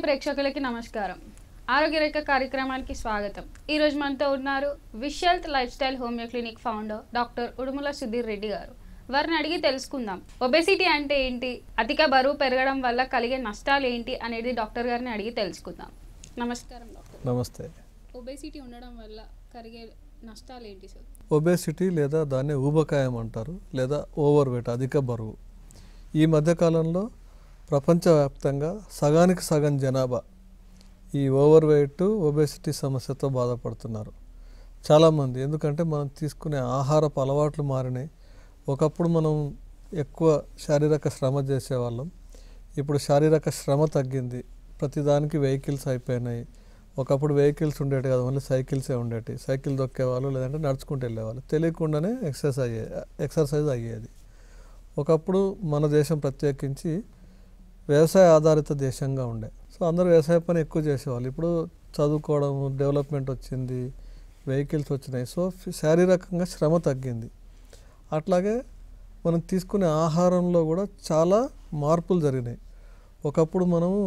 ప్రేక్షకులకి నమస్కారం. ఆరోగ్య రేఖ కార్యక్రమానికి స్వాగతం. ఈ రోజు మనతో ఉన్నారు wish health life style homeo clinic founder doctor Udumula Sudheer Reddy గారు. వారిని అడిగి తెలుసుకుందాం. ఒబెసిటీ అంటే ఏంటి, అధిక బరువు పెరగడం వల్ల కలిగే నష్టాలు ఏంటి అనేది డాక్టర్ గారిని అడిగి తెలుసుకుందాం. నమస్కారం డాక్టర్. నమస్తే. ఒబెసిటీ ఉండడం వల్ల కలిగే నష్టాలు ఏంటి సార్? ఒబేసిటీ లేదా దాన్ని ఊబకాయం అంటారు, లేదా ఓవర్ వెయిట్, అధిక బరువు. ఈ మధ్యకాలంలో ప్రపంచవ్యాప్తంగా సగానికి సగం జనాభా ఈ ఓవర్ వెయిట్ ఒబేసిటీ సమస్యతో బాధపడుతున్నారు చాలామంది. ఎందుకంటే మనం తీసుకునే ఆహారపు అలవాట్లు మారినాయి. ఒకప్పుడు మనం ఎక్కువ శారీరక శ్రమ చేసేవాళ్ళం, ఇప్పుడు శారీరక శ్రమ తగ్గింది. ప్రతిదానికి వెహికల్స్ అయిపోయినాయి. ఒకప్పుడు వెహికల్స్ ఉండేవి కాదు, ఓన్లీ సైకిల్సే ఉండేవి. సైకిల్ దొక్కేవాళ్ళు, లేదంటే నడుచుకుంటూ వెళ్ళేవాళ్ళు. తెలియకుండానే ఎక్సర్సైజ్ అయ్యేది. ఒకప్పుడు మన దేశం ప్రత్యేకించి వ్యవసాయ ఆధారిత దేశంగా ఉండే. సో అందరూ వ్యవసాయ పని ఎక్కువ చేసేవాళ్ళు. ఇప్పుడు చదువుకోవడం, డెవలప్మెంట్ వచ్చింది, వెహికల్స్ వచ్చినాయి. సో శారీరకంగా శ్రమ తగ్గింది. అట్లాగే మనం తీసుకునే ఆహారంలో కూడా చాలా మార్పులు జరిగినాయి. ఒకప్పుడు మనము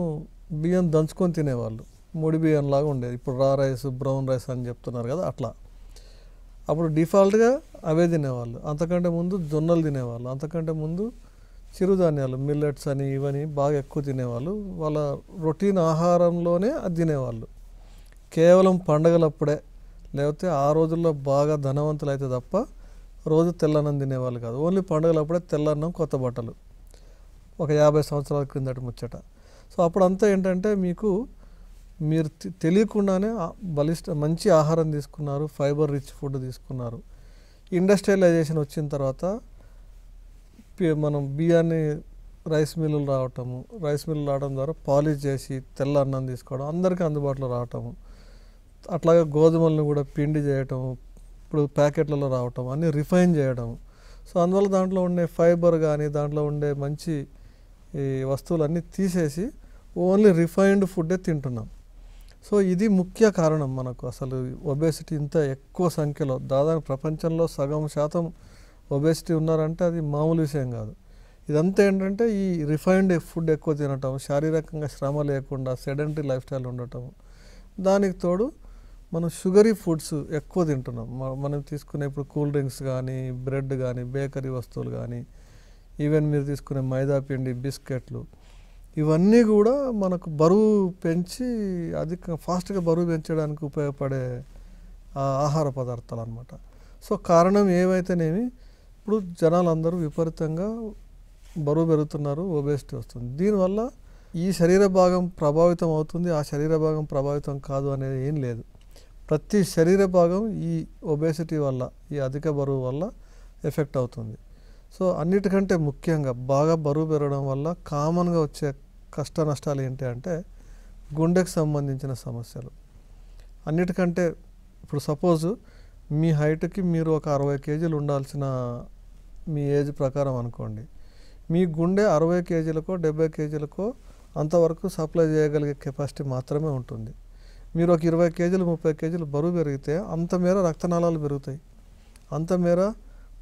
బియ్యం దంచుకొని తినేవాళ్ళు, ముడి బియ్యం లాగా ఉండేది. ఇప్పుడు రా రైస్, బ్రౌన్ రైస్ అని చెప్తున్నారు కదా, అట్లా. అప్పుడు డిఫాల్ట్గా అవే తినేవాళ్ళు. అంతకంటే ముందు జొన్నలు తినేవాళ్ళు, అంతకంటే ముందు చిరుధాన్యాలు, మిల్లెట్స్ అని ఇవని బాగా ఎక్కువ తినేవాళ్ళు. వాళ్ళ రొటీన్ ఆహారంలోనే అది తినేవాళ్ళు. కేవలం పండగలప్పుడే, లేకపోతే ఆ రోజుల్లో బాగా ధనవంతులు అయితే తప్ప రోజు తెల్లన్నం తినేవాళ్ళు కాదు. ఓన్లీ పండుగలప్పుడే తెల్లన్నం, కొత్త బట్టలు. ఒక 50 సంవత్సరాల క్రిందటి ముచ్చట. సో అప్పుడంతా ఏంటంటే మీరు తెలియకుండానే మంచి ఆహారం తీసుకున్నారు, ఫైబర్ రిచ్ ఫుడ్ తీసుకున్నారు. ఇండస్ట్రియలైజేషన్ వచ్చిన తర్వాత మనం బియ్యాన్ని రైస్ మిల్లులు రావడం ద్వారా పాలిష్ చేసి తెల్ల అన్నం తీసుకోవడం, అందరికీ అందుబాటులో రావటము. అట్లాగే గోధుమలను కూడా పిండి చేయటం, ఇప్పుడు ప్యాకెట్లలో రావటం, అన్నీ రిఫైన్ చేయడం. సో అందువల్ల దాంట్లో ఉండే ఫైబర్ కానీ, దాంట్లో ఉండే మంచి ఈ వస్తువులన్నీ తీసేసి ఓన్లీ రిఫైన్డ్ ఫుడ్డే తింటున్నాం. సో ఇది ముఖ్య కారణం మనకు అసలు ఒబేసిటీ ఇంత ఎక్కువ సంఖ్యలో, దాదాపు ప్రపంచంలో సగం శాతం ఒబేసిటీ ఉన్నారంటే అది మామూలు విషయం కాదు. ఇదంతా ఏంటంటే ఈ రిఫైన్డ్ ఫుడ్ ఎక్కువ తినటం, శారీరకంగా శ్రమ లేకుండా సెడెంటరీ లైఫ్ స్టైల్ ఉండటం. దానికి తోడు మనం షుగరీ ఫుడ్స్ ఎక్కువ తింటున్నాం. మనం తీసుకునే ఇప్పుడు కూల్ డ్రింక్స్ కానీ, బ్రెడ్ కానీ, బేకరీ వస్తువులు కానీ, ఈవెన్ మీరు తీసుకునే మైదా పిండి, బిస్కెట్లు, ఇవన్నీ కూడా మనకు బరువు పెంచి ఫాస్ట్గా బరువు పెంచడానికి ఉపయోగపడే ఆహార పదార్థాలు అన్నమాట. సో కారణం ఏవైతేనేమి, ఇప్పుడు జనాలందరూ విపరీతంగా బరువు పెరుగుతున్నారు, ఒబేసిటీ వస్తుంది. దీనివల్ల ఈ శరీర భాగం ప్రభావితం అవుతుంది, ఆ శరీర భాగం ప్రభావితం కాదు అనేది ఏం లేదు. ప్రతి శరీర భాగం ఈ ఒబేసిటీ వల్ల, ఈ అధిక బరువు వల్ల ఎఫెక్ట్ అవుతుంది. సో అన్నిటికంటే ముఖ్యంగా బాగా బరువు పెరగడం వల్ల కామన్గా వచ్చే కష్ట నష్టాలు ఏంటి అంటే గుండెకు సంబంధించిన సమస్యలు. అన్నిటికంటే ఇప్పుడు సపోజు మీ హైట్కి మీరు ఒక 60 కేజీలు ఉండాల్సిన మీ ఏజ్ ప్రకారం అనుకోండి, మీ గుండె 60 కేజీలకో 70 కేజీలకో అంతవరకు సప్లై చేయగలిగే కెపాసిటీ మాత్రమే ఉంటుంది. మీరు ఒక 20 కేజీలు 30 కేజీలు బరువు పెరిగితే అంత మేర రక్తనాళాలు పెరుగుతాయి, అంత మేర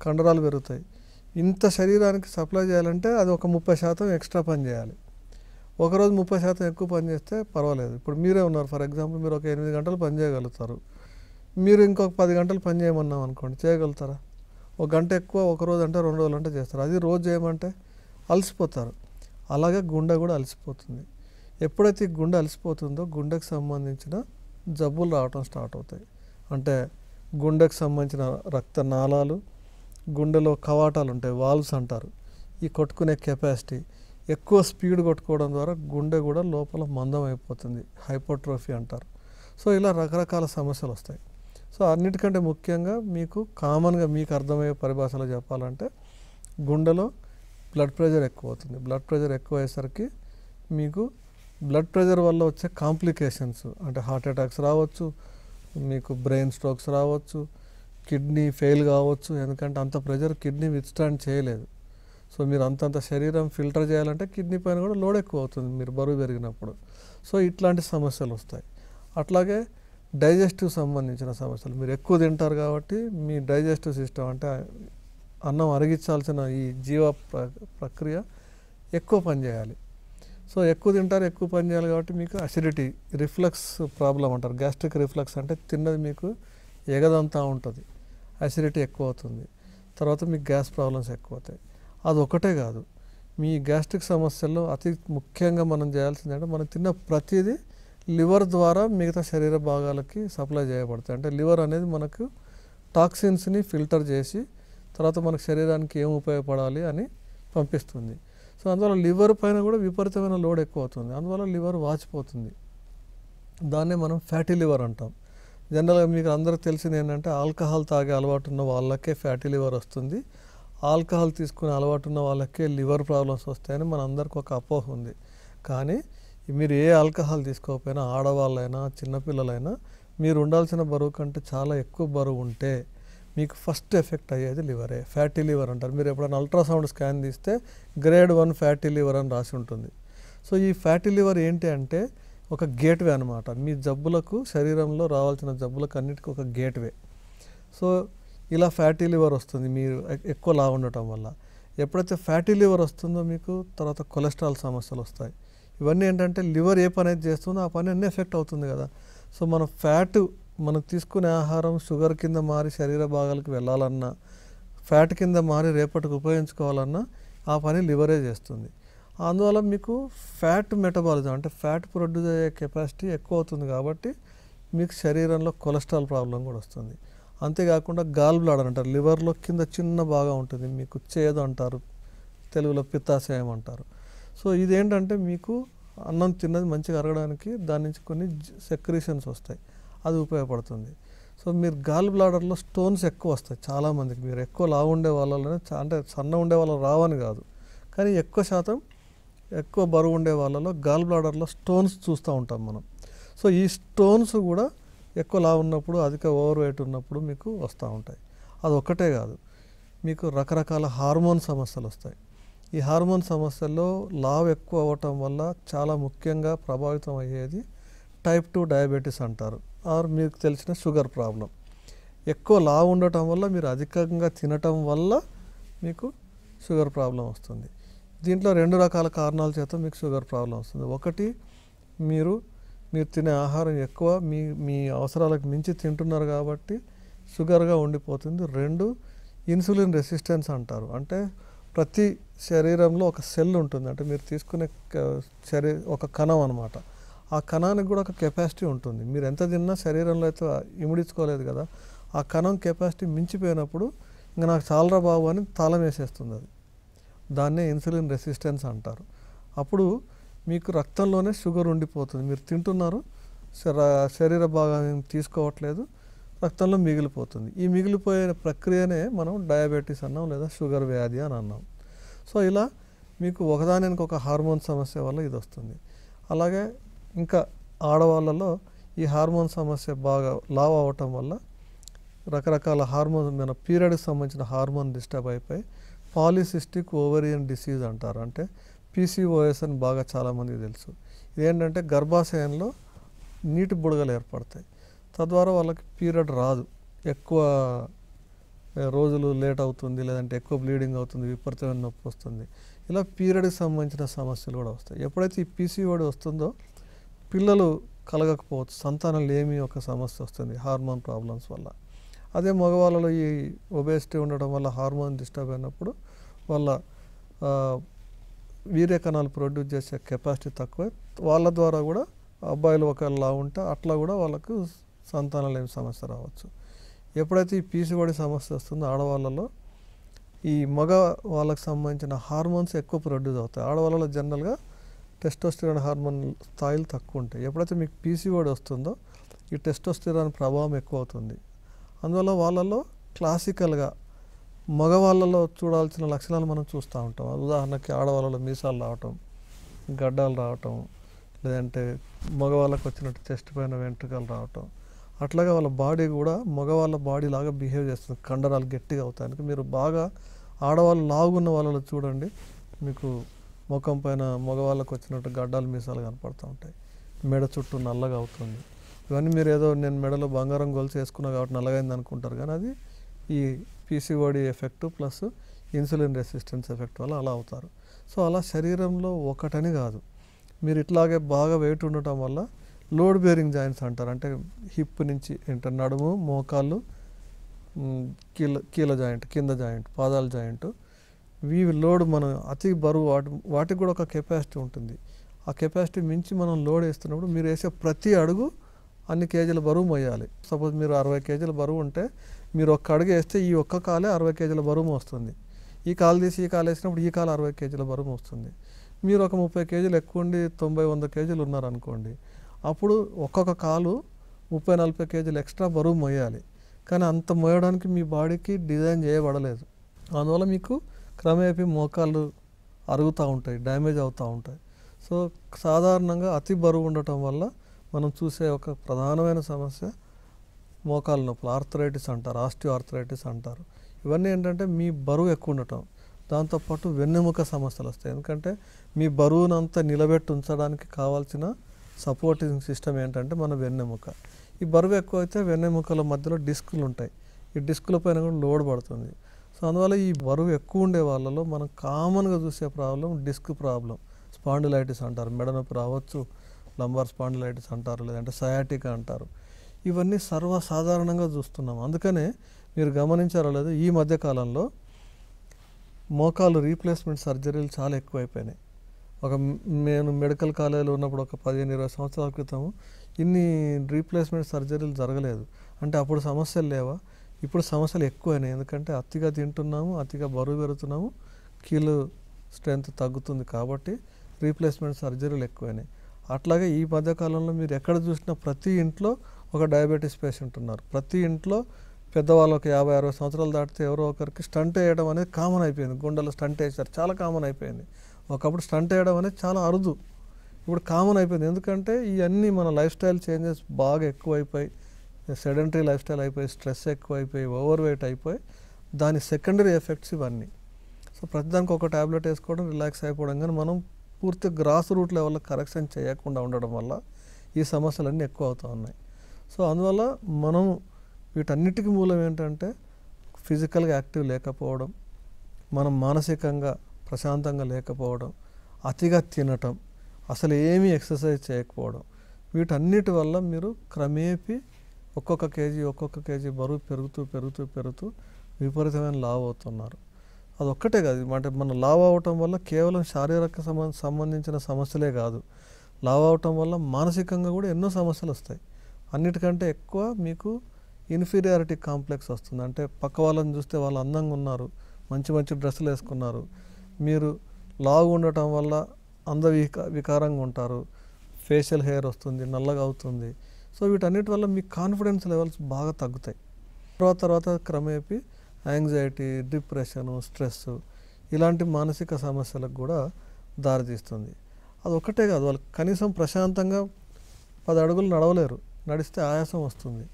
కండరాలు పెరుగుతాయి. ఇంత శరీరానికి సప్లై చేయాలంటే అది ఒక 30% ఎక్స్ట్రా పని చేయాలి. ఒకరోజు 30% ఎక్కువ పని చేస్తే పర్వాలేదు. ఇప్పుడు మీరే ఉన్నారు, ఫర్ ఎగ్జాంపుల్ మీరు ఒక 8 గంటలు పని చేయగలుగుతారు. మీరు ఇంకొక 10 గంటలు పని చేయమన్నాం అనుకోండి, చేయగలుగుతారా? ఒక గంట ఎక్కువ ఒకరోజు అంటే 2 రోజులు అంటే చేస్తారు. అది రోజు చేయమంటే అలసిపోతారు. అలాగే గుండె కూడా అలసిపోతుంది. ఎప్పుడైతే ఈ గుండె అలసిపోతుందో గుండెకు సంబంధించిన జబ్బులు రావటం స్టార్ట్ అవుతాయి. అంటే గుండెకు సంబంధించిన రక్తనాళాలు, గుండెలో కవాటాలు ఉంటాయి, వాల్వ్స్ అంటారు. ఈ కొట్టుకునే కెపాసిటీ ఎక్కువ స్పీడ్ కొట్టుకోవడం ద్వారా గుండె కూడా లోపల మందం అయిపోతుంది, హైపోట్రోఫీ అంటారు. సో ఇలా రకరకాల సమస్యలు వస్తాయి. సో అన్నిటికంటే ముఖ్యంగా మీకు కామన్గా మీకు అర్థమయ్యే పరిభాషలో చెప్పాలంటే గుండెలో బ్లడ్ ప్రెషర్ ఎక్కువ అవుతుంది. బ్లడ్ ప్రెషర్ ఎక్కువ అయ్యేసరికి మీకు బ్లడ్ ప్రెషర్ వల్ల వచ్చే కాంప్లికేషన్స్ అంటే హార్ట్ అటాక్స్ రావచ్చు, మీకు బ్రెయిన్ స్ట్రోక్స్ రావచ్చు, కిడ్నీ ఫెయిల్ కావచ్చు. ఎందుకంటే అంత ప్రెషర్ కిడ్నీ విత్స్టాండ్ చేయలేదు. సో మీరు అంతంత శరీరం ఫిల్టర్ చేయాలంటే కిడ్నీ పైన కూడా లోడ్ ఎక్కువ అవుతుంది మీరు బరువు పెరిగినప్పుడు. సో ఇట్లాంటి సమస్యలు వస్తాయి. అట్లాగే డైజెస్టివ్ సంబంధించిన సమస్యలు, మీరు ఎక్కువ తింటారు కాబట్టి మీ డైజెస్టివ్ సిస్టమ్ అంటే అన్నం అరిగించాల్సిన ఈ జీవ ప్రక్రియ ఎక్కువ పనిచేయాలి. సో ఎక్కువ తింటారు, ఎక్కువ పని చేయాలి కాబట్టి మీకు అసిడిటీ, రిఫ్లక్స్ ప్రాబ్లం అంటారు. గ్యాస్ట్రిక్ రిఫ్లక్స్ అంటే తిన్నది మీకు ఎగదంతా ఉంటుంది, అసిడిటీ ఎక్కువ అవుతుంది, తర్వాత మీకు గ్యాస్ ప్రాబ్లమ్స్ ఎక్కువ అవుతాయి. అది ఒకటే కాదు, మీ గ్యాస్ట్రిక్ సమస్యల్లో అతి ముఖ్యంగా మనం చేయాల్సింది అంటే మనం తిన్న ప్రతిదీ లివర్ ద్వారా మిగతా శరీర భాగాలకి సప్లై చేయబడతాయి. అంటే లివర్ అనేది మనకు టాక్సిన్స్ని ఫిల్టర్ చేసి తర్వాత మనకు శరీరానికి ఏం ఉపయోగపడాలి అని పంపిస్తుంది. సో అందువల్ల లివర్ పైన కూడా విపరీతమైన లోడ్ ఎక్కువ అవుతుంది, అందువల్ల లివర్ వాచిపోతుంది. దాన్నే మనం ఫ్యాటీ లివర్ అంటాం. జనరల్గా మీకు అందరికీ తెలిసింది ఏంటంటే ఆల్కహాల్ తాగే అలవాటు ఉన్న వాళ్ళకే ఫ్యాటీ లివర్ వస్తుంది, ఆల్కహాల్ తీసుకునే అలవాటు ఉన్న వాళ్ళకే లివర్ ప్రాబ్లమ్స్ వస్తాయని మన అందరికి ఒక అపోహ ఉంది. కానీ మీరు ఏ ఆల్కహాల్ తీసుకోకపోయినా, ఆడవాళ్ళైనా చిన్నపిల్లలైనా, మీరు ఉండాల్సిన బరువు కంటే చాలా ఎక్కువ బరువు ఉంటే మీకు ఫస్ట్ ఎఫెక్ట్ అయ్యేది లివరే, ఫ్యాటీ లివర్ అంటారు. మీరు ఎప్పుడైనా అల్ట్రాసౌండ్ స్కాన్ తీస్తే గ్రేడ్ 1 ఫ్యాటీ లివర్ అని రాసి ఉంటుంది. సో ఈ ఫ్యాటీ లివర్ ఏంటి అంటే ఒక గేట్వే అనమాట, మీ జబ్బులకు, శరీరంలో రావాల్సిన జబ్బులకు అన్నిటికీ ఒక గేట్వే. సో ఇలా ఫ్యాటీ లివర్ వస్తుంది మీరు ఎక్కువ లావు ఉండటం వల్ల. ఎప్పుడైతే ఫ్యాటీ లివర్ వస్తుందో మీకు తర్వాత కొలెస్ట్రాల్ సమస్యలు వస్తాయి. ఇవన్నీ ఏంటంటే లివర్ ఏ పని అయితే చేస్తుందో ఆ పని అన్నీ ఎఫెక్ట్ అవుతుంది కదా. సో మన ఫ్యాట్, మనం తీసుకునే ఆహారం షుగర్ కింద మారి శరీర భాగాలకు వెళ్ళాలన్నా, ఫ్యాట్ కింద మారి రేపటికి ఉపయోగించుకోవాలన్నా ఆ పని లివరే చేస్తుంది. అందువల్ల మీకు ఫ్యాట్ మెటబాలిజం అంటే ఫ్యాట్ ప్రొడ్యూస్ అయ్యే కెపాసిటీ ఎక్కువ అవుతుంది కాబట్టి మీకు శరీరంలో కొలెస్ట్రాల్ ప్రాబ్లం కూడా వస్తుంది. అంతేకాకుండా గాల్ బ్లాడర్ అంటారు, లివర్లో కింద చిన్న భాగం ఉంటుంది, మీకు చేదు అంటారు, తెలుగులో పిత్తాశయం అంటారు. సో ఇదేంటంటే మీకు అన్నం తిన్నది మంచిగా అరగడానికి దాని నుంచి కొన్ని సెక్రీషన్స్ వస్తాయి, అది ఉపయోగపడుతుంది. సో మీరు గాల్ బ్లాడర్లో స్టోన్స్ ఎక్కువ వస్తాయి చాలామందికి. మీరు ఎక్కువ లావు ఉండే వాళ్ళలోనే, అంటే సన్న ఉండే వాళ్ళు రావని కాదు, కానీ ఎక్కువ శాతం ఎక్కువ బరువు ఉండే వాళ్ళలో గాల్ బ్లాడర్లో స్టోన్స్ చూస్తూ ఉంటాం మనం. సో ఈ స్టోన్స్ కూడా ఎక్కువ లావు ఉన్నప్పుడు, అధిక ఓవర్ వెయిట్ ఉన్నప్పుడు మీకు వస్తూ ఉంటాయి. అది ఒక్కటే కాదు, మీకు రకరకాల హార్మోన్ సమస్యలు వస్తాయి. ఈ హార్మోన్ సమస్యల్లో లావు ఎక్కువ అవ్వటం వల్ల చాలా ముఖ్యంగా ప్రభావితం అయ్యేది టైప్ 2 డయాబెటీస్ అంటారు, ఆర్ మీకు తెలిసిన షుగర్ ప్రాబ్లం. ఎక్కువ లావు ఉండటం వల్ల, మీరు అధికంగా తినటం వల్ల మీకు షుగర్ ప్రాబ్లం వస్తుంది. దీంట్లో 2 రకాల కారణాల చేత మీకు షుగర్ ప్రాబ్లం వస్తుంది. ఒకటి, మీరు తినే ఆహారం ఎక్కువ మీ అవసరాలకు మించి తింటున్నారు కాబట్టి షుగర్గా ఉండిపోతుంది. 2, ఇన్సులిన్ రెసిస్టెన్స్ అంటారు. అంటే ప్రతి శరీరంలో ఒక సెల్ ఉంటుంది, అంటే మీరు తీసుకునే ఒక కణం అనమాట. ఆ కణానికి కూడా ఒక కెపాసిటీ ఉంటుంది. మీరు ఎంత తిన్నా శరీరంలో అయితే ఇమిడించుకోలేదు కదా, ఆ కణం కెపాసిటీ మించిపోయినప్పుడు ఇంకా నాకు చాలరా బాబు అని తాళం వేసేస్తుంది అది. దాన్నే ఇన్సులిన్ రెసిస్టెన్స్ అంటారు. అప్పుడు మీకు రక్తంలోనే షుగర్ ఉండిపోతుంది, మీరు తింటున్నారు, శరీర భాగాన్ని తీసుకోవట్లేదు, రక్తంలో మిగిలిపోతుంది. ఈ మిగిలిపోయే ప్రక్రియనే మనం డయాబెటీస్ అన్నాం, లేదా షుగర్ వ్యాధి అని అన్నాం. సో ఇలా మీకు ఒకదానికి ఒక హార్మోన్ సమస్య వల్ల ఇది వస్తుంది. అలాగే ఇంకా ఆడవాళ్ళలో ఈ హార్మోన్ సమస్య బాగా లావ్ అవ్వటం వల్ల రకరకాల హార్మోన్, మన పీరియడ్కి సంబంధించిన హార్మోన్ డిస్టర్బ్ అయిపోయి పాలిసిస్టిక్ ఓవరియన్ డిసీజ్ అంటారు. అంటే PCOS అని బాగా చాలామందికి తెలుసు. ఇదేంటంటే గర్భాశయంలో నీటి బుడగలు ఏర్పడతాయి, తద్వారా వాళ్ళకి పీరియడ్ రాదు, ఎక్కువ రోజులు లేట్ అవుతుంది, లేదంటే ఎక్కువ బ్లీడింగ్ అవుతుంది, విపరీతమైన నొప్పి వస్తుంది. ఇలా పీరియడ్కి సంబంధించిన సమస్యలు కూడా వస్తాయి. ఎప్పుడైతే ఈ PCOD వస్తుందో పిల్లలు కలగకపోవచ్చు, సంతానం లేమి ఒక సమస్య వస్తుంది హార్మోన్ ప్రాబ్లమ్స్ వల్ల. అదే మగవాళ్ళలో ఈ ఒబేసిటీ ఉండడం వల్ల హార్మోన్ డిస్టర్బ్ అయినప్పుడు వాళ్ళ వీర్య కణాలు ప్రొడ్యూస్ చేసే కెపాసిటీ తక్కువ, వాళ్ళ ద్వారా కూడా అబ్బాయిలు ఒకలా ఉంటే అట్లా కూడా వాళ్ళకు సంతానం లేని సమస్య రావచ్చు. ఎప్పుడైతే ఈ PCOD సమస్య వస్తుందో ఆడవాళ్ళలో ఈ మగ వాళ్ళకి సంబంధించిన హార్మోన్స్ ఎక్కువ ప్రొడ్యూస్ అవుతాయి. ఆడవాళ్ళలో జనరల్గా టెస్టోస్టిరాన్ హార్మోన్ స్థాయిలు తక్కువ ఉంటాయి. ఎప్పుడైతే మీకు PCOD వస్తుందో ఈ టెస్టోస్టిరాన్ ప్రభావం ఎక్కువ అవుతుంది. అందువల్ల వాళ్ళలో క్లాసికల్గా మగవాళ్ళలో చూడాల్సిన లక్షణాలు మనం చూస్తూ ఉంటాం. ఉదాహరణకి ఆడవాళ్ళలో మీసాలు రావటం, గడ్డాలు రావటం, లేదంటే మగవాళ్ళకు వచ్చినట్టు చెస్ట్ పైన వెంట్రుకలు రావటం, అట్లాగే వాళ్ళ బాడీ కూడా మగవాళ్ళ బాడీ లాగా బిహేవ్ చేస్తుంది, కండరాలు గట్టిగా అవుతాయి. మీరు బాగా ఆడవాళ్ళు లావుగున్న వాళ్ళలో చూడండి, మీకు ముఖం పైన మగవాళ్ళకు వచ్చినట్టు గడ్డాలు మీసాలు కనపడుతూ ఉంటాయి, మెడ చుట్టూ నల్లగా అవుతుంది. ఇవన్నీ మీరు ఏదో నేను మెడలో బంగారం గొలుసు వేసుకున్నా కాబట్టి నల్లగైంది అనుకుంటారు, కానీ అది ఈ PCOD effect plus insulin resistance effect వల్ల అలా అవుతారు. సో అలా శరీరంలో ఒకటని కాదు, మీరు ఇట్లాగే బాగా వెయిట్ ఉండటం వల్ల లోడ్ బేరింగ్ జాయింట్స్ అంటారు. అంటే హిప్ నుంచి అంటే నడుము, మోకాళ్ళు, కీల జాయింట్, కింద జాయింట్, పాదాల జాయింట్, ఇవి లోడ్ మనం అతి బరువు వాటికి కూడా ఒక కెపాసిటీ ఉంటుంది. ఆ కెపాసిటీ మించి మనం లోడ్ వేస్తున్నప్పుడు మీరు వేసే ప్రతి అడుగు అన్ని కేజీల బరువు మోయాలి. సపోజ్ మీరు 60 కేజీల బరువు ఉంటే మీరు ఒక్క అడుగు వేస్తే ఈ ఒక్క కాలే 60 కేజీల బరువు వస్తుంది. ఈ కాలు తీసి ఈ కాలు వేసినప్పుడు ఈ కాలు 60 కేజీల బరువు వస్తుంది. మీరు ఒక 30 కేజీలు ఎక్కువ ఉండి 90-100 కేజీలు ఉన్నారనుకోండి, అప్పుడు ఒక్కొక్క కాలు 30-40 కేజీలు ఎక్స్ట్రా బరువు మోయాలి. కానీ అంత మోయడానికి మీ బాడీకి డిజైన్ చేయబడలేదు. అందువల్ల మీకు క్రమేపీ మోకాళ్ళు అరుగుతూ ఉంటాయి, డ్యామేజ్ అవుతూ ఉంటాయి. సో సాధారణంగా అతి బరువు ఉండటం వల్ల మనం చూసే ఒక ప్రధానమైన సమస్య మోకాళ్ళ నొప్పులు, ఆర్థరైటిస్ అంటారు, ఆస్టియో ఆర్థరైటిస్ అంటారు. ఇవన్నీ ఏంటంటే మీ బరువు ఎక్కువ ఉండటం, దాంతోపాటు వెన్నెముక సమస్యలు వస్తాయి. ఎందుకంటే మీ బరువునంతా నిలబెట్టి ఉంచడానికి కావాల్సిన సపోర్టింగ్ సిస్టమ్ ఏంటంటే మన వెన్నెముక. ఈ బరువు ఎక్కువ అయితే వెన్నెముకల మధ్యలో డిస్కులు ఉంటాయి, ఈ డిస్కుల పైన కూడా లోడ్ పడుతుంది. సో అందువల్ల ఈ బరువు ఎక్కువ ఉండే వాళ్ళలో మనం కామన్గా చూసే ప్రాబ్లం డిస్క్ ప్రాబ్లం, స్పాండిలైటిస్ అంటారు. మెడ నొప్పి రావచ్చు, లంబార్ స్పాండిలైటిస్ అంటారు, లేదంటే సయాటికా అంటారు. ఇవన్నీ సర్వసాధారణంగా చూస్తున్నాం. అందుకనే మీరు గమనించారో లేదో ఈ మధ్యకాలంలో మోకాలు రీప్లేస్మెంట్ సర్జరీలు చాలా ఎక్కువైపోయినాయి. నేను మెడికల్ కాలేజీలో ఉన్నప్పుడు ఒక 15-20 సంవత్సరాల క్రితం ఇన్ని రీప్లేస్మెంట్ సర్జరీలు జరగలేదు. అంటే అప్పుడు సమస్యలు లేవా? ఇప్పుడు సమస్యలు ఎక్కువైనాయి. ఎందుకంటే అతిగా తింటున్నాము, అతిగా బరువు పెరుగుతున్నాము, కీలు స్ట్రెంత్ తగ్గుతుంది, కాబట్టి రీప్లేస్మెంట్ సర్జరీలు ఎక్కువైనాయి. అట్లాగే ఈ మధ్యకాలంలో మీరు ఎక్కడ చూసినా ప్రతి ఇంట్లో ఒక డయాబెటీస్ పేషెంట్ ఉన్నారు. ప్రతి ఇంట్లో పెద్దవాళ్ళకి 50-60 సంవత్సరాలు దాటితే ఎవరో ఒకరికి స్టంట్ వేయడం అనేది కామన్ అయిపోయింది. గుండెలో స్టంట్ వేసారు, చాలా కామన్ అయిపోయింది. ఒకప్పుడు స్టంట్ వేయడం అనేది చాలా అరుదు, ఇప్పుడు కామన్ అయిపోయింది. ఎందుకంటే ఇవన్నీ మన లైఫ్ స్టైల్ చేంజెస్ బాగా ఎక్కువైపోయి, సెడెంటరీ లైఫ్ స్టైల్ అయిపోయి, స్ట్రెస్ ఎక్కువైపోయి, ఓవర్ వెయిట్ అయిపోయి, దాని సెకండరీ ఎఫెక్ట్స్ ఇవన్నీ. సో ప్రతిదానికి ఒక ట్యాబ్లెట్ వేసుకోవడం, రిలాక్స్ అయిపోవడం, కానీ మనం పూర్తి గ్రాస్ రూట్ లెవెల్లో కరెక్షన్ చేయకుండా ఉండడం వల్ల ఈ సమస్యలన్నీ ఎక్కువ అవుతూ ఉన్నాయి. సో అందువల్ల మనం వీటన్నిటికీ మూలం ఏంటంటే ఫిజికల్గా యాక్టివ్ లేకపోవడం, మనం మానసికంగా ప్రశాంతంగా లేకపోవడం, అతిగా తినటం, అసలు ఏమీ ఎక్సర్సైజ్ చేయకపోవడం, వీటన్నిటి వల్ల మీరు క్రమేపీ ఒక్కొక్క కేజీ బరువు పెరుగుతూ విపరీతమైన లావు అవుతున్నారు. అదొక్కటే కాదు, అంటే మన లావు అవటం వల్ల కేవలం శారీరక సంబంధించిన సమస్యలే కాదు, లావు అవటం వల్ల మానసికంగా కూడా ఎన్నో సమస్యలు వస్తాయి. అన్నిటికంటే ఎక్కువ మీకు ఇన్ఫీరియారిటీ కాంప్లెక్స్ వస్తుంది. అంటే పక్క వాళ్ళని చూస్తే వాళ్ళు అందంగా ఉన్నారు, మంచి డ్రెస్సులు వేసుకున్నారు, మీరు లావు ఉండటం వల్ల వికారంగా ఉంటారు, ఫేషియల్ హెయిర్ వస్తుంది, నల్లగా అవుతుంది. సో వీటన్నిటి వల్ల మీ కాన్ఫిడెన్స్ లెవెల్స్ బాగా తగ్గుతాయి. తర్వాత క్రమేపీ యాంగ్జైటీ, డిప్రెషను, స్ట్రెస్, ఇలాంటి మానసిక సమస్యలకు కూడా దారితీస్తుంది. అది ఒక్కటే కాదు, వాళ్ళు కనీసం ప్రశాంతంగా 10 అడుగులు నడవలేరు, నడిస్తే ఆయాసం వస్తుంది.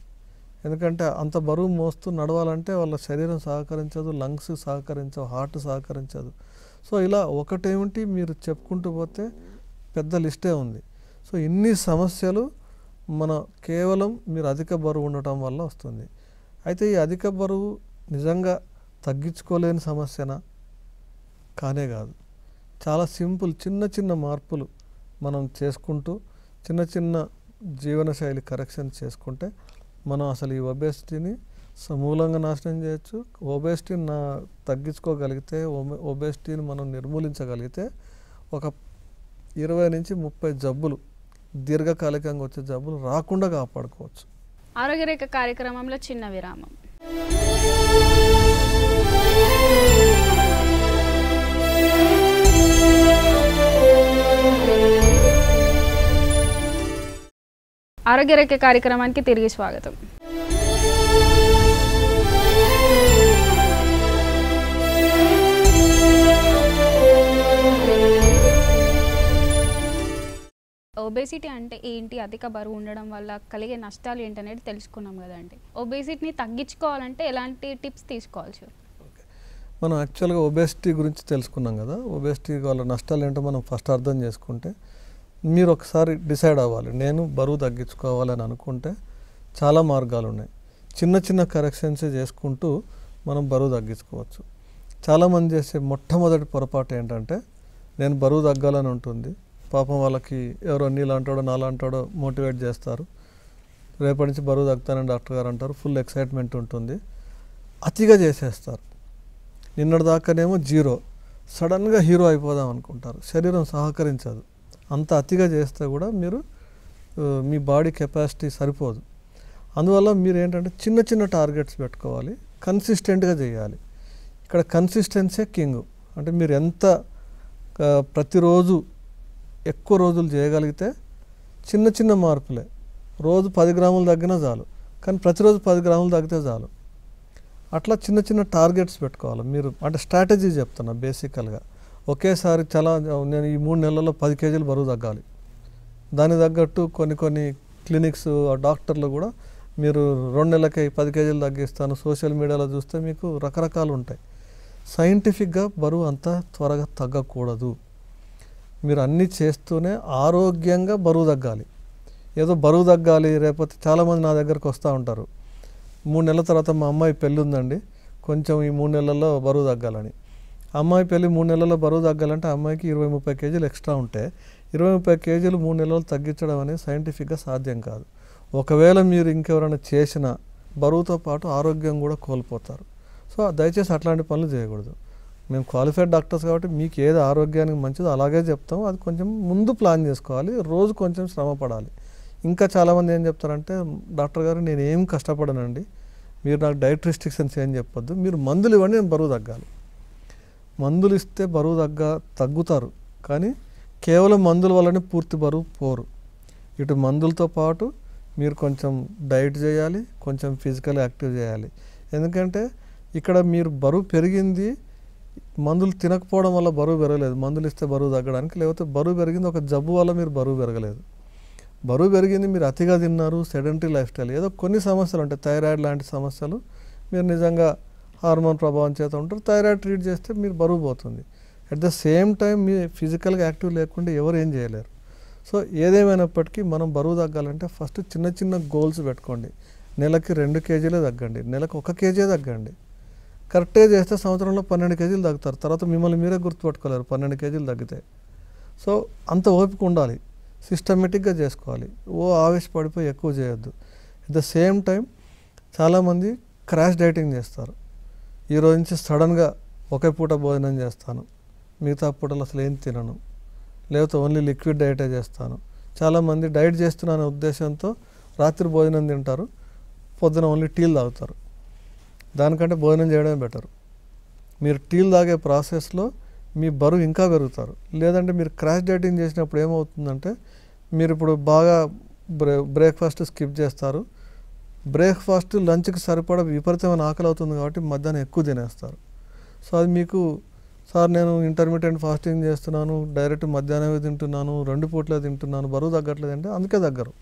ఎందుకంటే అంత బరువు మోస్తూ నడవాలంటే వాళ్ళ శరీరం సహకరించదు, లంగ్స్ సహకరించవు, హార్ట్ సహకరించదు. సో ఇలా ఒకటేమిటి మీరు చెప్పుకుంటూ పోతే పెద్ద లిస్టే ఉంది. సో ఇన్ని సమస్యలు కేవలం మీరు అధిక బరువు ఉండటం వల్ల వస్తుంది. అయితే ఈ అధిక బరువు నిజంగా తగ్గించుకోలేని సమస్యనా? కానే కాదు. చాలా సింపుల్ చిన్న మార్పులు మనం చేసుకుంటూ చిన్న జీవనశైలి కరెక్షన్ చేసుకుంటే మనం అసలు ఈ ఒబేసిటీని సమూలంగా నాశనం చేయొచ్చు. ఒబేసిటీని తగ్గించుకోగలిగితే, ఒబేసిటీని మనం నిర్మూలించగలిగితే ఒక 20-30 జబ్బులు, దీర్ఘకాలికంగా వచ్చే జబ్బులు రాకుండా కాపాడుకోవచ్చు. ఆరోగ్యరేఖ కార్యక్రమంలో చిన్న విరామం. ఆరోగ్యరేఖ కార్యక్రమానికి తిరిగి స్వాగతం. ఒబేసిటీ అంటే ఏంటి, అధిక బరువు ఉండడం వల్ల కలిగే నష్టాలు ఏంటనేది తెలుసుకున్నాం కదండి. ఒబేసిటీని తగ్గించుకోవాలంటే ఎలాంటి టిప్స్ తీసుకోవాలి సార్? మనం యాక్చువల్గా ఒబేసిటీ గురించి తెలుసుకున్నాం కదా. ఒబేసిటీ వల్ల నష్టాలు ఏంటో మనం ఫస్ట్ అర్థం చేసుకుంటే, మీరు ఒకసారి డిసైడ్ అవ్వాలి, నేను బరువు తగ్గించుకోవాలని అనుకుంటే చాలా మార్గాలు ఉన్నాయి. చిన్న కరెక్షన్స్ చేసుకుంటూ మనం బరువు తగ్గించుకోవచ్చు. చాలామంది చేసే మొట్టమొదటి పొరపాటు ఏంటంటే, నేను బరువు తగ్గాలని ఉంటుంది, పాపం వాళ్ళకి ఎవరో నీలాంటాడో నాలాంటాడో మోటివేట్ చేస్తారు. రేపటి నుంచి బరువు తగ్గుతానని డాక్టర్ గారు అంటారు. ఫుల్ ఎక్సైట్మెంట్ ఉంటుంది. అతిగా చేసేస్తారు. నిన్నటిదాకానేమో జీరో, సడన్గా హీరో అయిపోదాం అనుకుంటారు. శరీరం సహకరించదు. అంత అతిగా చేస్తే కూడా మీరు మీ బాడీ కెపాసిటీ సరిపోదు. అందువల్ల మీరు ఏంటంటే చిన్న చిన్న టార్గెట్స్ పెట్టుకోవాలి, కన్సిస్టెంట్గా చేయాలి. ఇక్కడ కన్సిస్టెన్సీ కింగ్. అంటే మీరు ఎంత ప్రతిరోజు ఎక్కువ రోజులు చేయగలిగితే చిన్న చిన్న మార్పులే. రోజు 10 గ్రాములు తగ్గినా చాలు, కానీ ప్రతిరోజు 10 గ్రాములు తగ్గితే చాలు. అట్లా చిన్న చిన్న టార్గెట్స్ పెట్టుకోవాలి మీరు. అంటే స్ట్రాటజీ చెప్తున్నా బేసికల్గా. ఒకేసారి నేను ఈ 3 నెలల్లో 10 కేజీలు బరువు తగ్గాలి. దానికి తగ్గట్టు కొన్ని క్లినిక్స్ డాక్టర్లు కూడా మీరు 2 నెలలకే 10 కేజీలు తగ్గిస్తాను సోషల్ మీడియాలో చూస్తే మీకు రకరకాలు ఉంటాయి. సైంటిఫిక్గా బరువు అంత త్వరగా తగ్గకూడదు. మీరు అన్నీ చేస్తూనే ఆరోగ్యంగా బరువు తగ్గాలి. ఏదో బరువు తగ్గాలి రేపటి చాలామంది నా దగ్గరకు వస్తూ ఉంటారు. 3 నెలల తర్వాత మా అమ్మాయి పెళ్ళి ఉందండి, కొంచెం ఈ 3 నెలల్లో బరువు తగ్గాలని. అమ్మాయి పెళ్ళి 3 నెలల్లో బరువు తగ్గాలంటే అమ్మాయికి 20-30 కేజీలు ఎక్స్ట్రా ఉంటే 20-30 కేజీలు 3 నెలలు తగ్గించడం అనేది సైంటిఫిక్గా సాధ్యం కాదు. ఒకవేళ మీరు ఇంకెవరైనా చేసిన బరువుతో పాటు ఆరోగ్యం కూడా కోల్పోతారు. సో దయచేసి అట్లాంటి పనులు చేయకూడదు. మేము క్వాలిఫైడ్ డాక్టర్స్ కాబట్టి మీకు ఏది ఆరోగ్యానికి మంచిదో అలాగే చెప్తాము. అది కొంచెం ముందు ప్లాన్ చేసుకోవాలి, రోజు కొంచెం శ్రమ పడాలి. ఇంకా చాలామంది ఏం చెప్తారంటే, డాక్టర్ గారు నేను ఏం కష్టపడనండి, మీరు నాకు డైట్ రిస్ట్రిక్షన్స్ ఏం చెప్పొద్దు, మీరు మందులు ఇవ్వండి నేను బరువు తగ్గాలి. మందులు ఇస్తే బరువు తగ్గుతారు, కానీ కేవలం మందుల వల్లనే పూర్తి బరువు పోరు. ఇటు మందులతో పాటు మీరు కొంచెం డైట్ చేయాలి, కొంచెం ఫిజికల్ యాక్టివ్ చేయాలి. ఎందుకంటే ఇక్కడ మీరు బరువు పెరిగింది మందులు తినకపోవడం వల్ల బరువు పెరగలేదు, మందులు ఇస్తే బరువు తగ్గడానికి. లేకపోతే బరువు పెరిగింది ఒక జబ్బు వల్ల మీరు బరువు పెరగలేదు. బరువు పెరిగింది మీరు అతిగా తిన్నారు, సెడెంటరీ లైఫ్ స్టైల్, ఏదో కొన్ని సమస్యలు ఉంటాయి, థైరాయిడ్ లాంటి సమస్యలు. మీరు నిజంగా హార్మోన్ ప్రభావం చేత ఉంటారు, థైరాయిడ్ ట్రీట్ చేస్తే మీరు బరువు పోతుంది. అట్ ద సేమ్ టైం మీ ఫిజికల్గా యాక్టివ్ లేకుండా ఎవరు ఏం చేయలేరు. సో ఏదేమైనప్పటికీ మనం బరువు తగ్గాలంటే ఫస్ట్ చిన్న చిన్న గోల్స్ పెట్టుకోండి. నెలకి 2 కేజీలే తగ్గండి, నెలకు 1 కేజీ తగ్గండి. కరెక్ట్గా చేస్తే సంవత్సరంలో 12 కేజీలు తగ్గుతారు. తర్వాత మిమ్మల్ని మీరే గుర్తుపట్టుకోలేరు 12 కేజీలు తగ్గితే. సో అంత ఓపిక ఉండాలి, సిస్టమేటిక్గా చేసుకోవాలి. ఆవేశపడిపోయి ఎక్కువ చేయొద్దు. అట్ ద సేమ్ టైం చాలామంది క్రాష్ డైటింగ్ చేస్తారు. ఈరోజు నుంచి సడన్గా ఒకే పూట భోజనం చేస్తాను, మిగతా పూటలు అసలు ఏం తినను, లేకపోతే ఓన్లీ లిక్విడ్ డైటే చేస్తాను. చాలామంది డైట్ చేస్తున్నానే ఉద్దేశంతో రాత్రి భోజనం తింటారు, పొద్దున ఓన్లీ టీలు తాగుతారు. దానికంటే భోజనం చేయడమే బెటర్. మీరు టీలు తాగే ప్రాసెస్లో మీ బరువు ఇంకా పెరుగుతారు. లేదంటే మీరు క్రాష్ డైటింగ్ చేసినప్పుడు ఏమవుతుందంటే, మీరు ఇప్పుడు బాగా బ్రేక్ఫాస్ట్ స్కిప్ చేస్తారు, బ్రేక్ఫాస్ట్ లంచ్కి సరిపడా విపరీతమైన ఆకలి అవుతుంది కాబట్టి మధ్యాహ్నం ఎక్కువ తినేస్తారు. సో అది మీకు, సార్ నేను ఇంటర్మీడియట్ ఫాస్టింగ్ చేస్తున్నాను, డైరెక్ట్ మధ్యాహ్నమే తింటున్నాను, 2 పూట్లే తింటున్నాను, బరువు తగ్గట్లేదు అంటే అందుకే తగ్గరు.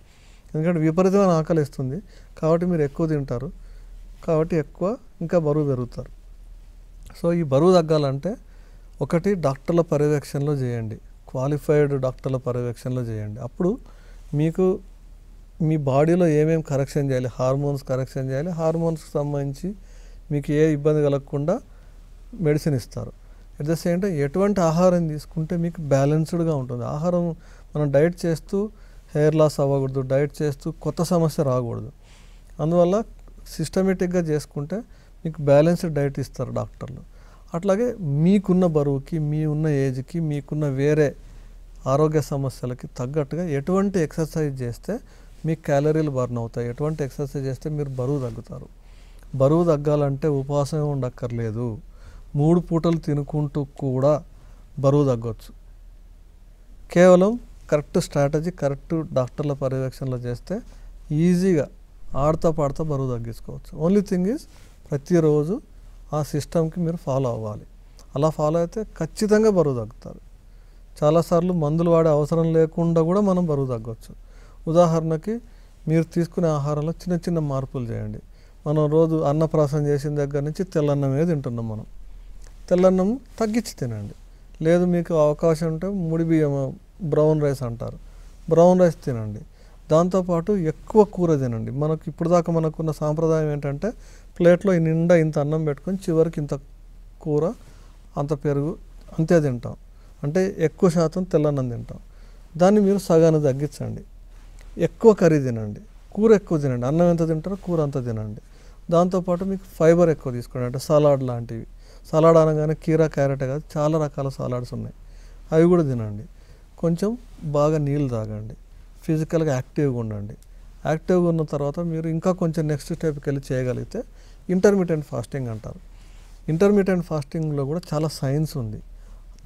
ఎందుకంటే విపరీతమైన ఆకలి ఇస్తుంది కాబట్టి మీరు ఎక్కువ తింటారు, కాబట్టి ఎక్కువ ఇంకా బరువు పెరుగుతారు. సో ఈ బరువు తగ్గాలంటే ఒకటి డాక్టర్ల పర్యవేక్షణలో చేయండి, క్వాలిఫైడ్ డాక్టర్ల పర్యవేక్షణలో చేయండి. అప్పుడు మీకు మీ బాడీలో ఏమేమి కరెక్షన్ చేయాలి, హార్మోన్స్ కరెక్షన్ చేయాలి, హార్మోన్స్కి సంబంధించి మీకు ఏ ఇబ్బంది కలగకుండా మెడిసిన్ ఇస్తారు. అట్ ద సేమ్ టైం ఎటువంటి ఆహారం తీసుకుంటే మీకు బ్యాలెన్స్డ్గా ఉంటుంది. ఆహారం మనం డైట్ చేస్తూ హెయిర్ లాస్ అవ్వకూడదు, డైట్ చేస్తూ కొత్త సమస్య రాకూడదు. అందువల్ల సిస్టమేటిక్గా చేసుకుంటే మీకు బ్యాలెన్స్డ్ డైట్ ఇస్తారు డాక్టర్లు. అట్లాగే మీకున్న బరువుకి, మీ ఉన్న ఏజ్కి, మీకున్న వేరే ఆరోగ్య సమస్యలకి తగ్గట్టుగా ఎటువంటి ఎక్సర్సైజ్ చేస్తే మీకు క్యాలరీలు బర్న్ అవుతాయి, ఎటువంటి ఎక్సర్సైజ్ చేస్తే మీరు బరువు తగ్గుతారు. బరువు తగ్గాలంటే ఉపవాసమే ఉండక్కర్లేదు, 3 పూటలు తినుకుంటూ కూడా బరువు తగ్గొచ్చు. కేవలం కరెక్ట్ స్ట్రాటజీ, కరెక్ట్ డాక్టర్ల పర్యవేక్షణలో చేస్తే ఈజీగా ఆడతా పాడుతూ బరువు తగ్గించుకోవచ్చు. ఓన్లీ థింగ్ ఈజ్ ప్రతిరోజు ఆ సిస్టమ్కి మీరు ఫాలో అవ్వాలి. అలా ఫాలో అయితే ఖచ్చితంగా బరువు తగ్గుతారు. చాలాసార్లు మందులు వాడే అవసరం లేకుండా కూడా మనం బరువు తగ్గవచ్చు. ఉదాహరణకి మీరు తీసుకునే ఆహారంలో చిన్న చిన్న మార్పులు చేయండి. మనం రోజు అన్నప్రాసం చేసిన దగ్గర నుంచి తెల్లన్నమే తింటున్నాం. మనం తెల్లన్నం తగ్గించి తినండి. లేదు మీకు అవకాశం ఉంటే ముడి బియ్యం, బ్రౌన్ రైస్ అంటారు, బ్రౌన్ రైస్ తినండి. దాంతోపాటు ఎక్కువ కూర తినండి. మనకు ఇప్పుడు దాకా మనకున్న సాంప్రదాయం ఏంటంటే, ప్లేట్లో నిండా ఇంత అన్నం పెట్టుకొని చివరికి ఇంత కూర, అంత పెరుగు, అంతే తింటాం. అంటే ఎక్కువ శాతం తెల్లన్నం తింటాం. దాన్ని మీరు సగాన్ని తగ్గించండి. ఎక్కువ కర్రీ తినండి, కూర ఎక్కువ తినండి. అన్నం ఎంత తింటారో కూర అంత తినండి. దాంతోపాటు మీకు ఫైబర్ ఎక్కువ తీసుకోండి, అంటే సలాడ్ లాంటివి. సలాడ్ అనగానే కీరా క్యారెట్ కాదు, చాలా రకాల సలాడ్స్ ఉన్నాయి, అవి కూడా తినండి. కొంచెం బాగా నీళ్ళు తాగండి, ఫిజికల్గా యాక్టివ్గా ఉండండి. యాక్టివ్గా ఉన్న తర్వాత మీరు ఇంకా కొంచెం నెక్స్ట్ స్టెప్కి వెళ్ళి చేయగలిగితే ఇంటర్మీడియట్ ఫాస్టింగ్ అంటారు. ఇంటర్మీడియట్ ఫాస్టింగ్లో కూడా చాలా సైన్స్ ఉంది,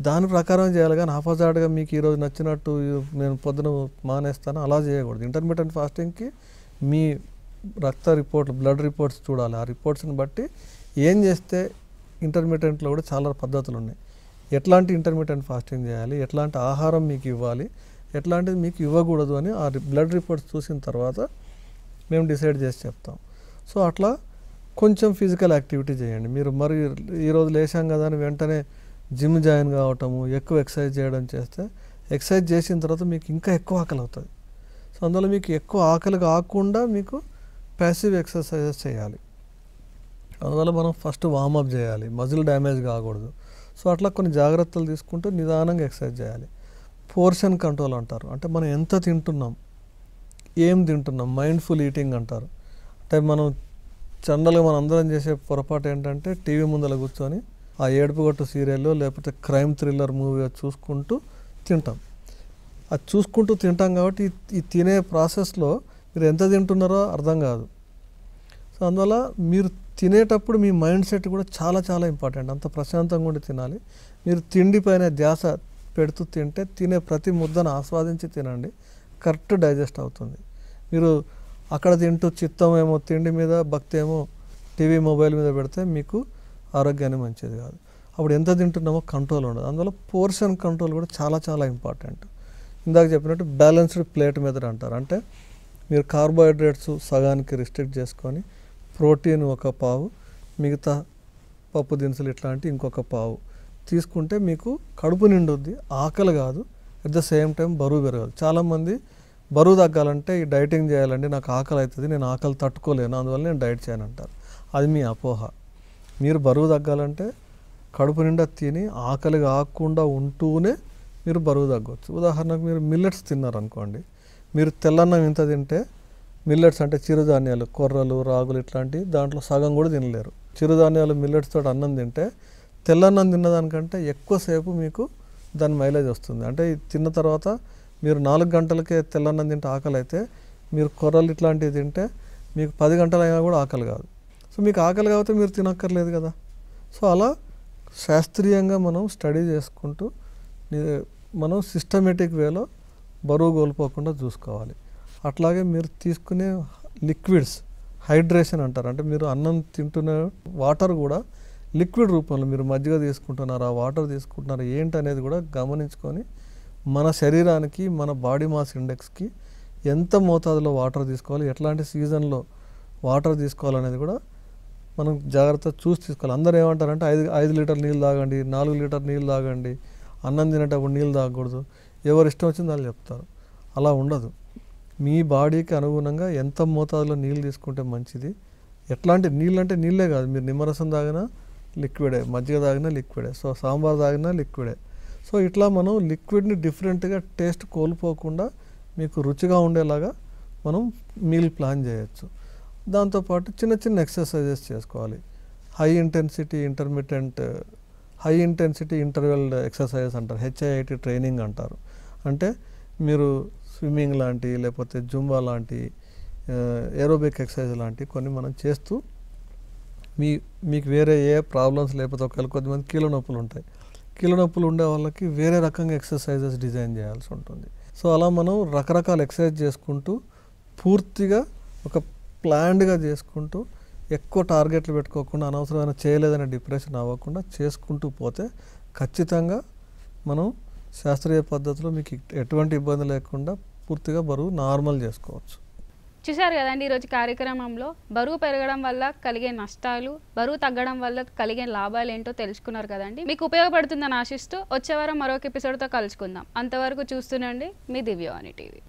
దాని ప్రకారం చేయాలి. కానీ ఆపోజిట్గా మీకు ఈరోజు నచ్చినట్టు నేను పొద్దున మానేస్తాను అలా చేయకూడదు. ఇంటర్మీడియట్ ఫాస్టింగ్కి మీ రక్త రిపోర్ట్లు, బ్లడ్ రిపోర్ట్స్ చూడాలి. ఆ రిపోర్ట్స్ని బట్టి ఏం చేస్తే ఇంటర్మీడియట్లో కూడా చాలా పద్ధతులు ఉన్నాయి. ఎట్లాంటి ఇంటర్మీడియట్ ఫాస్టింగ్ చేయాలి, ఎట్లాంటి ఆహారం మీకు ఇవ్వాలి, ఎట్లాంటిది మీకు ఇవ్వకూడదు అని ఆ బ్లడ్ రిపోర్ట్స్ చూసిన తర్వాత మేము డిసైడ్ చేసి చెప్తాం. సో అట్లా కొంచెం ఫిజికల్ యాక్టివిటీ చేయండి. మీరు మరి ఈరోజు లేచాం కదా అని వెంటనే జిమ్ జాయిన్ కావటము, ఎక్కువ ఎక్సర్సైజ్ చేయడం చేస్తే ఎక్సర్సైజ్ చేసిన తర్వాత మీకు ఇంకా ఎక్కువ ఆకలి అవుతుంది. సో అందువల్ల మీకు ఎక్కువ ఆకలి కాకుండా మీకు ప్యాసివ్ ఎక్సర్సైజెస్ చేయాలి. అందువల్ల మనం ఫస్ట్ వార్మప్ చేయాలి, మజిల్ డ్యామేజ్ కాకూడదు. సో అట్లా కొన్ని జాగ్రత్తలు తీసుకుంటూ నిదానంగా ఎక్సర్సైజ్ చేయాలి. పోర్షన్ కంట్రోల్ అంటారు, అంటే మనం ఎంత తింటున్నాం, ఏం తింటున్నాం, మైండ్ఫుల్ ఈటింగ్ అంటారు. అంటే మనం జనరల్గా మనం అందరం చేసే పొరపాటు ఏంటంటే టీవీ ముందర కూర్చొని ఆ ఏడుపుగొట్టు సీరియల్లో లేకపోతే క్రైమ్ థ్రిల్లర్ మూవీ చూసుకుంటూ తింటాం. అది చూసుకుంటూ తింటాం కాబట్టి ఈ తినే ప్రాసెస్లో మీరు ఎంత తింటున్నారో అర్థం కాదు. సో అందువల్ల మీరు తినేటప్పుడు మీ మైండ్ సెట్ కూడా చాలా చాలా ఇంపార్టెంట్. అంత ప్రశాంతంగా ఉండి తినాలి. మీరు తిండి పైన ధ్యాస పెడుతూ తింటే తినే ప్రతి ముద్దను ఆస్వాదించి తినండి, కరెక్ట్ డైజెస్ట్ అవుతుంది. మీరు అక్కడ తింటూ చిత్తం ఏమో తిండి మీద, భక్తి ఏమో టీవీ మొబైల్ మీద పెడితే మీకు ఆరోగ్యాన్ని మంచిది కాదు. అప్పుడు ఎంత తింటున్నామో కంట్రోల్ ఉండదు. అందువల్ల పోర్షన్ కంట్రోల్ కూడా చాలా చాలా ఇంపార్టెంట్. ఇందాక చెప్పినట్టు బ్యాలెన్స్డ్ ప్లేట్ మెథడ్ అంటారు. అంటే మీరు కార్బోహైడ్రేట్స్ సగానికి రిస్ట్రిక్ట్ చేసుకొని ప్రోటీన్ ఒక పావు, మిగతా పప్పు దినుసులు ఇట్లాంటి ఇంకొక పావు తీసుకుంటే మీకు కడుపు నిండుద్ది, ఆకలి కాదు, అట్ ద సేమ్ టైం బరువు పెరగదు. చాలామంది బరువు తగ్గాలంటే ఈ డైటింగ్ చేయాలండి, నాకు ఆకలి అవుతుంది, నేను ఆకలి తట్టుకోలేను, అందువల్ల నేను డైట్ చేయను అంటారు. అది మీ అపోహ. మీరు బరువు తగ్గాలంటే కడుపు నిండా తిని ఆకలి కాకుండా ఉంటూనే మీరు బరువు తగ్గవచ్చు. ఉదాహరణకు మీరు మిల్లెట్స్ తిన్నారనుకోండి, మీరు తెల్లన్నం ఇంత తింటే మిల్లెట్స్ అంటే చిరుధాన్యాలు, కొర్రలు, రాగులు ఇట్లాంటివి దాంట్లో సగం కూడా తినలేరు. చిరుధాన్యాలు మిల్లెట్స్ తోటి అన్నం తింటే తెల్లన్నం తిన్నదానికంటే ఎక్కువసేపు మీకు దాని మైలేజ్ వస్తుంది. అంటే తిన్న తర్వాత మీరు 4 గంటలకే తెల్లన్నం తింటే ఆకలి అయితే, మీరు కొర్రలు ఇట్లాంటివి తింటే మీకు 10 గంటలైనా కూడా ఆకలి కాదు. సో మీకు ఆకలి కాబట్టి మీరు తినక్కర్లేదు కదా. సో అలా శాస్త్రీయంగా మనం స్టడీ చేసుకుంటూ మనం సిస్టమేటిక్ వేలో బరువు కోల్పోకుండా చూసుకోవాలి. అట్లాగే మీరు తీసుకునే లిక్విడ్స్, హైడ్రేషన్ అంటారు. అంటే మీరు అన్నం తింటున్న వాటర్ కూడా లిక్విడ్ రూపంలో మీరు మజ్జిగ తీసుకుంటున్నారా, వాటర్ తీసుకుంటున్నారా ఏంటి అనేది కూడా గమనించుకొని మన శరీరానికి, మన బాడీ మాస్ ఇండెక్స్కి ఎంత మోతాదులో వాటర్ తీసుకోవాలి, ఎట్లాంటి సీజన్లో వాటర్ తీసుకోవాలనేది కూడా మనం జాగ్రత్త చూసి తీసుకోవాలి. అందరూ ఏమంటారంటే 5 లీటర్ నీళ్ళు తాగండి, 4 లీటర్ నీళ్ళు తాగండి, అన్నం తినేటప్పుడు నీళ్ళు తాగకూడదు, ఎవరు ఇష్టం వచ్చింది వాళ్ళు చెప్తారు. అలా ఉండదు. మీ బాడీకి అనుగుణంగా ఎంత మోతాదులో నీళ్ళు తీసుకుంటే మంచిది. ఎట్లాంటి నీళ్ళు అంటే నీళ్ళే కాదు, మీరు నిమ్మరసం తాగినా లిక్విడే, మజ్జిగ తాగినా లిక్విడే, సో సాంబార్ తాగినా లిక్విడే. సో ఇట్లా మనం లిక్విడ్ని డిఫరెంట్గా టేస్ట్ కోల్పోకుండా మీకు రుచిగా ఉండేలాగా మనం మీల్ ప్లాన్ చేయొచ్చు. దాంతోపాటు చిన్న చిన్న ఎక్సర్సైజెస్ చేసుకోవాలి. హై ఇంటెన్సిటీ ఇంటర్వెల్ ఎక్సర్సైజెస్ అంటారు, HIIT ట్రైనింగ్ అంటారు. అంటే మీరు స్విమ్మింగ్ లాంటి, లేకపోతే జుంబా లాంటి, ఏరోబిక్ ఎక్సర్సైజ్ లాంటి కొన్ని మనం చేస్తూ మీకు వేరే ఏ ప్రాబ్లమ్స్ లేకపోతే ఒకవేళ కొద్దిమంది కీళ్ళ నొప్పులు ఉంటాయి, కీళ్ళ నొప్పులు ఉండే వాళ్ళకి వేరే రకంగా ఎక్సర్సైజెస్ డిజైన్ చేయాల్సి ఉంటుంది. సో అలా మనం రకరకాల ఎక్సర్సైజ్ చేసుకుంటూ పూర్తిగా ఒక ప్లాన్డ్గా చేసుకుంటూ ఎక్కువ టార్గెట్లు పెట్టుకోకుండా అనవసరమైన చేయలేదనే డిప్రెషన్ అవ్వకుండా చేసుకుంటూ పోతే ఖచ్చితంగా మనం శాస్త్రీయ పద్ధతిలో మీకు ఎటువంటి ఇబ్బంది లేకుండా పూర్తిగా బరువు నార్మల్ చేసుకోవచ్చు. చూశారు కదండి ఈరోజు కార్యక్రమంలో బరువు పెరగడం వల్ల కలిగే నష్టాలు, బరువు తగ్గడం వల్ల కలిగే లాభాలు ఏంటో తెలుసుకున్నారు కదండి. మీకు ఉపయోగపడుతుందని ఆశిస్తూ వచ్చే వారం మరొక ఎపిసోడ్తో కలుసుకుందాం. అంతవరకు చూస్తుండండి మీ దివ్యవాణి టీవీ.